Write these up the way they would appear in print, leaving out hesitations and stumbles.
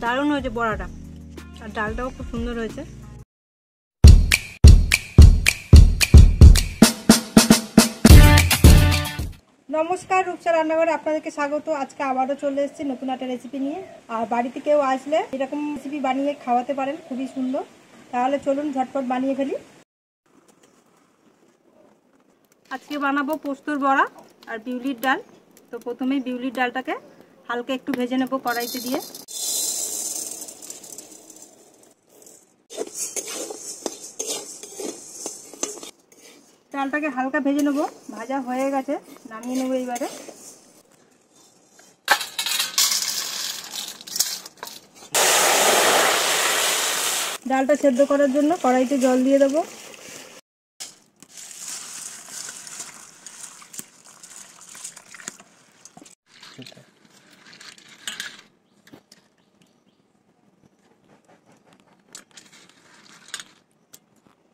দারুণ হয়েছে বড়াটা, আর ডালটাও খুব সুন্দর হয়েছে। নমস্কার, রূপসা রান্নাঘরে আপনাদেরকে স্বাগত। আজকে আবারও চলে এসেছি নতুন একটা রেসিপি নিয়ে। আর বাড়িতে কেউ আসলে এরকম রেসিপি বানিয়ে খাওয়াতে পারেন, খুবই সুন্দর। তাহলে চলুন ঝটপট বানিয়ে ফেলি। আজকে বানাবো পোস্তর বড়া আর বিউলির ডাল। তো প্রথমেই বিউলির ডালটাকে হালকা একটু ভেজে নেব কড়াইতে দিয়ে। ডালটাকে হালকা ভেজে নেব, ভাজা হয়ে গেছে, নামিয়ে নেব এইবারে। ডালটা সেদ্ধ করার জন্য কড়াইতে জল দিয়ে দেবো।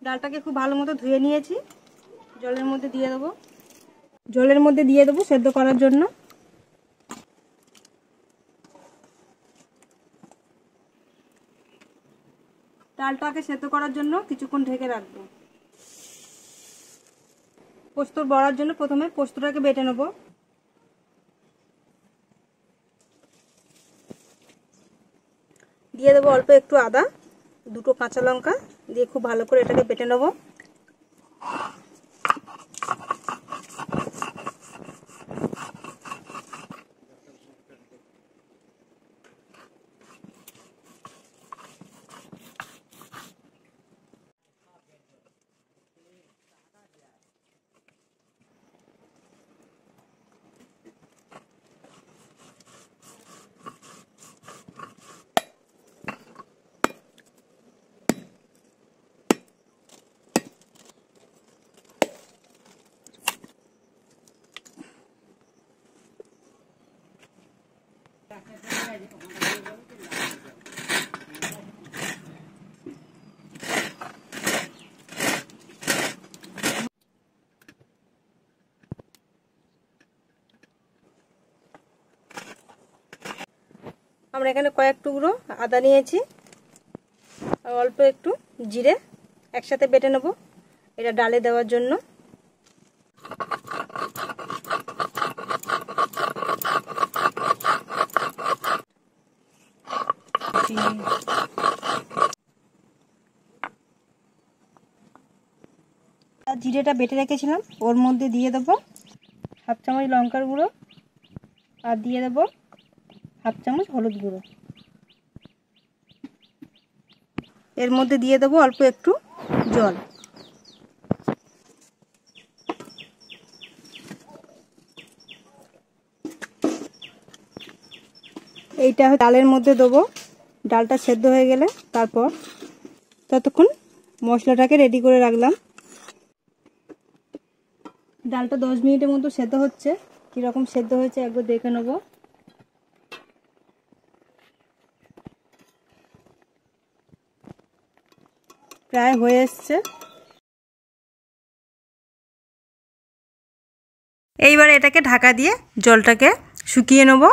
ডালটাকে খুব ভালো মতো ধুয়ে নিয়েছি, জলের মধ্যে দিয়ে দেবো। সেদ্ধ করার জন্য। ডালটাকে সেদ্ধ করার জন্য কিছুক্ষণ ঢেকে রাখবো। পোস্তর বড়ার জন্য প্রথমে পোস্তটাকে বেটে নেব। দিয়ে দেবো অল্প একটু আদা, দুটো কাঁচা লঙ্কা দিয়ে খুব ভালো করে এটাকে বেটে নেব। আমরা এখানে কয়েক টুকরো আদা নিয়েছি আর অল্প একটু জিরে একসাথে বেটে নেব, এটা ডালে দেওয়ার জন্য। জিরেটা বেটে রেখেছিলাম, ওর মধ্যে দিয়ে দেবো হাফ চামচ লঙ্কার গুঁড়ো আর দিয়ে দেবো হাফ চামচ হলুদ গুঁড়ো। এর মধ্যে দিয়ে দেবো অল্প একটু জল। এইটা ডালের মধ্যে দেবো। ডালটা সেদ্ধ হয়ে গেলে তারপর ততক্ষণ মশলাটাকে রেডি করে রাখলাম। ডালটা 10 মিনিটের মতো সেদ্ধ হচ্ছে। কীরকম সেদ্ধ হয়েছে একবার দেখে নেব। প্রায় হয়ে এসছে। এইবার এটাকে ঢাকা দিয়ে জলটাকে শুকিয়ে নেব।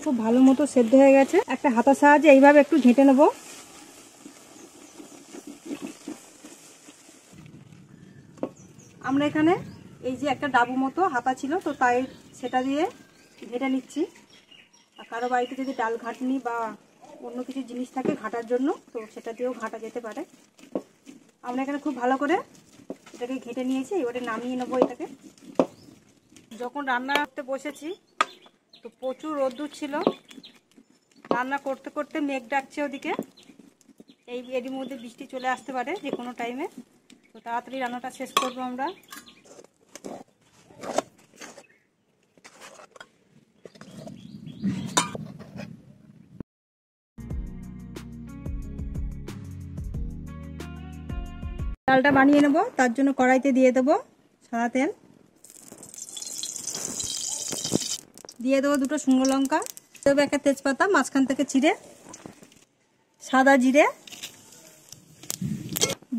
খুব ভালো মতো সেদ্ধ হয়ে গেছে। একটা হাতার সাহায্যে এইভাবে একটু ঘেঁটে নেব। আমরা এখানে এই যে একটা ডাবু মতো হাতা ছিল, তো তাই সেটা দিয়ে ঘেঁটে নিচ্ছি। আর কারো বাড়িতে যদি ডাল ঘাটনি বা অন্য কিছু জিনিস থাকে ঘাটার জন্য, তো সেটা দিয়েও ঘাটা যেতে পারে। আমরা এখানে খুব ভালো করে এটাকে ঘেঁটে নিয়েছি। এবারে নামিয়ে নেবো এটাকে। যখন রান্না করতে বসেছি তো প্রচুর রোদ্দুর ছিল, রান্না করতে করতে মেঘ ডাকছে ওদিকে। এরই মধ্যে বৃষ্টি চলে আসতে পারে যে কোনো টাইমে, তো তাড়াতাড়ি রান্নাটা শেষ করবো আমরা। ডালটা বানিয়ে নেব, তার জন্য কড়াইতে দিয়ে দেবো সাদা তেল, দিয়ে দেবো দুটো শুকনো লঙ্কা, দেবো একটা তেজপাতা মাঝখান থেকে ছিঁড়ে, সাদা জিরে,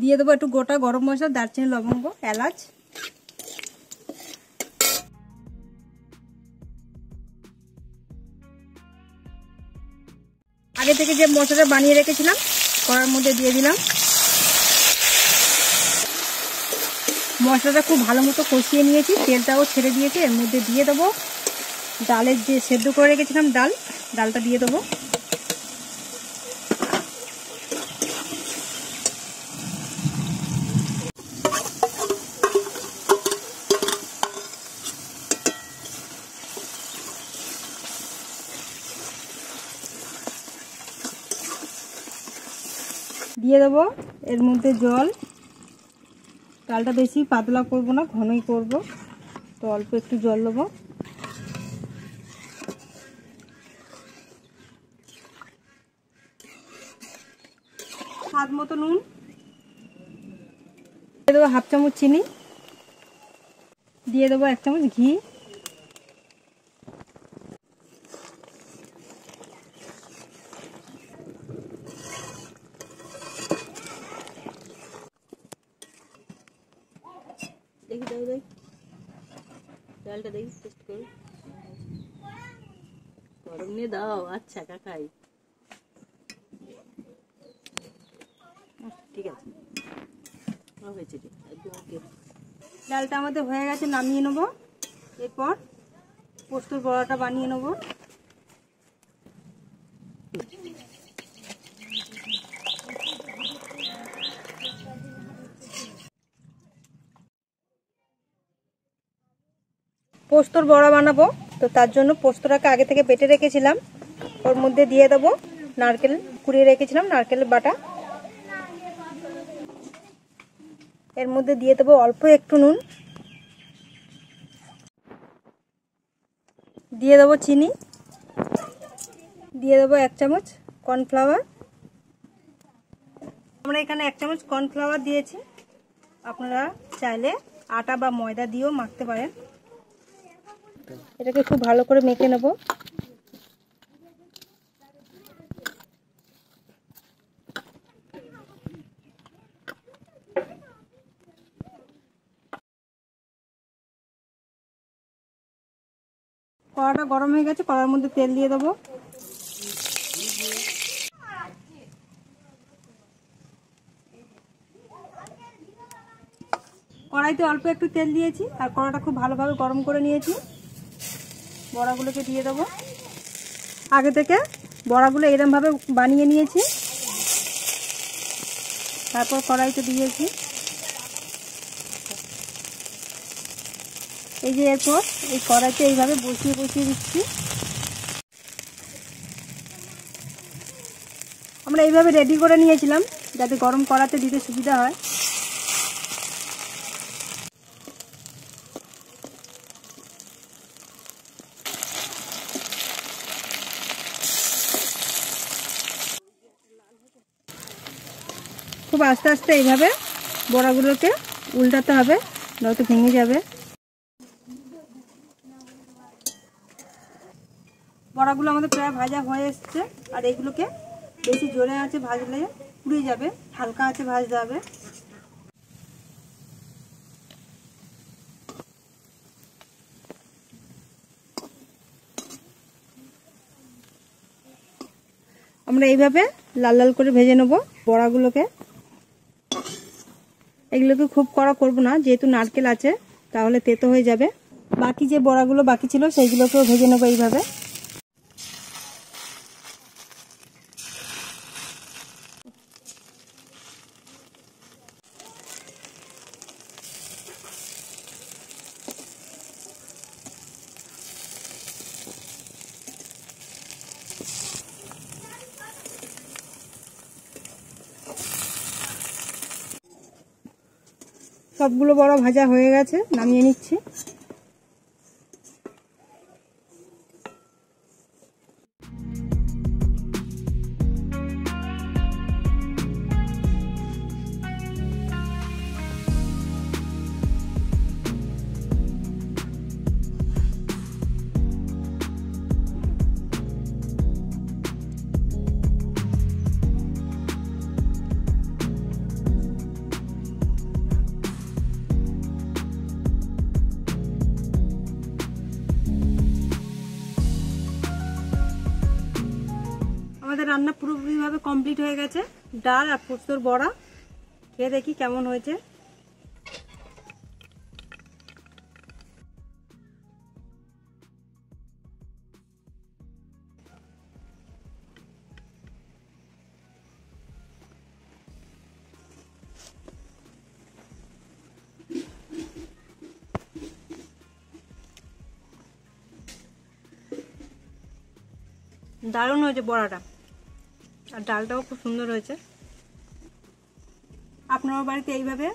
দিয়ে দেবো একটু গোটা গরম মশলা, দারচিনি, লবঙ্গ, এলাচ। আগে থেকে যে মশলাটা বানিয়ে রেখেছিলাম কড়ার মধ্যে দিয়ে দিলাম। মশলাটা খুব ভালো মতো কষিয়ে নিয়েছি, তেলটাও ছেড়ে দিয়েছি। এর মধ্যে দিয়ে দেবো ডালের যে সেদ্ধ করে রেখেছিলাম ডালটা দিয়ে দেবো। দিয়ে দেবো এর মধ্যে জল। ডালটা বেশি পাতলা করব না, ঘনই করব, তো অল্প একটু জল দেবো। স্বাদ মতো নুন দিয়ে দেবো, হাফ চামচ চিনি দিয়ে দেবো, 1 চামচ ঘি। ডালটা দেখি টেস্ট করি, গরম নিয়ে দাও। আচ্ছা কাকাই, ঠিক আছে, হয়েছে, একদম ওকে। ডালটা আমাদের হয়ে গেছে, নামিয়ে নেবো। এরপর পোস্তর বড়াটা বানিয়ে নেবো। পোস্তর বড়া বানাবো, তো তার জন্য পোস্তটাকে আগে থেকে বেটে রেখেছিলাম। ওর মধ্যে দিয়ে দেবো নারকেল কুড়িয়ে রেখেছিলাম, নারকেলের বাটা। এর মধ্যে দিয়ে দেবো অল্প একটু নুন, দিয়ে দেবো চিনি, দিয়ে দেবো 1 চামচ কর্নফ্লাওয়ার। আমরা এখানে 1 চামচ কর্নফ্লাওয়ার দিয়েছি, আপনারা চাইলে আটা বা ময়দা দিয়েও মাখতে পারেন। এটাকে খুব ভালো করে মেখে নেব। কড়াটা গরম হয়ে গেছে, কড়ার মধ্যে তেল দিয়ে দেবো। কড়াইতে অল্প একটু তেল দিয়েছি আর কড়াটা খুব ভালোভাবে গরম করে নিয়েছি। বড়াগুলোকে দিয়ে দেবো। আগে থেকে বড়াগুলো এরকমভাবে বানিয়ে নিয়েছি, তারপর কড়াইতে দিয়েছি। এই যে এরপর এই কড়াইতে এইভাবে বসিয়ে দিচ্ছি। আমরা এইভাবে রেডি করে নিয়েছিলাম যাতে গরম কড়াতে দিতে সুবিধা হয়। খুব আস্তে আস্তে এইভাবে বড়াগুলোকে উল্টাতে হবে, নয়তো ভেঙে যাবে। বড়াগুলো আমাদের প্রায় ভাজা হয়ে এসছে, আর এগুলোকে বেশি জোরে আছে ভাজলে পুড়ে যাবে, হালকা আছে ভাজতে হবে। আমরা এইভাবে লাল লাল করে ভেজে নেব বড়াগুলোকে। এগুলোকে খুব কড়া করব না, যেহেতু নারকেল আছে তাহলে তেতো হয়ে যাবে। বাকি যে বড়াগুলো বাকি ছিল সেইগুলোকেও ভেজে নেব এইভাবে। সবগুলো বড়া ভাজা হয়ে গেছে, নামিয়ে নিচ্ছি। আমাদের রান্না পুরোপুরিভাবে কমপ্লিট হয়ে গেছে। ডাল আর পোস্তর বড়া খেয়ে দেখি কেমন হয়েছে। দারুণ হয়েছে বড়াটা, আর ডালটাও খুব সুন্দর হয়েছে। আপনারা বাড়িতে এইভাবে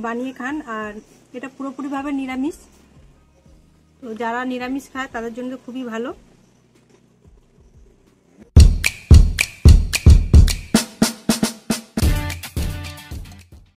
বানিয়ে খান। আর এটা পুরোপুরিভাবে নিরামিষ, তো যারা নিরামিষ খায় তাদের জন্য খুবই ভালো।